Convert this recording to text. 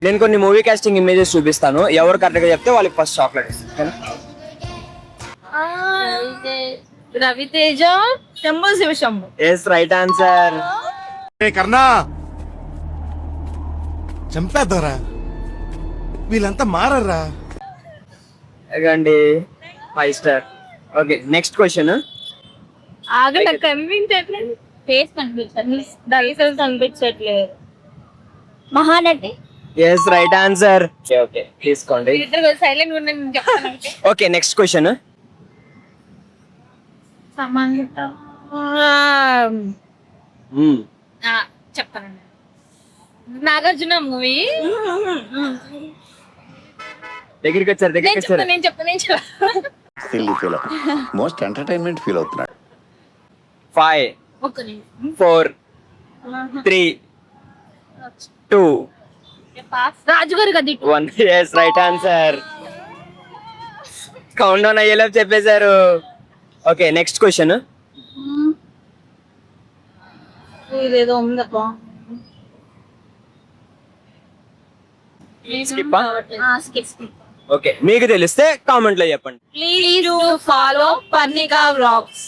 నేను కొన్ని movie casting images చూపిస్తాను, ఎవరు కరెక్ట్ గా చెప్తే వాళ్ళకి ఫస్ట్ చాక్లెట్ ఇస్తాను. Raviteja, Shambhu Shivashambhu. Yes, right answer. కర్ణా చంపేద్దారా, వీళ్ళంతా మారరా. అగండి 5 స్టార్. Okay, next question. ఆగల కనిపించట్లేదు, ఫేస్ కనిపించట్లేదు, కనిపించట్లేదు. Mahanati. Yes, right answer. Okay, తీసుకోండి. సైలెంట్ ఉన్నాను చెప్తాను. Okay, next question. సమంత. చెప్తానండి. నాగార్జున మూవీ. దగ్గరికి వచ్చారు, దగ్గరికి వచ్చారు. నేను చెప్తాను. Silly feel most entertainment feel అవుతున్నాడు. 5 4 3 2 Rajugari Gadhi. 1. Yes, right answer. Count down అయ్యేలా చెప్పేశారు. Okay, next question. ఇదేదో ఉందప్పా. ఓకే, మీకు తెలిస్తే కామెంట్ లో చెప్పండి. Please do follow Parnika vlogs.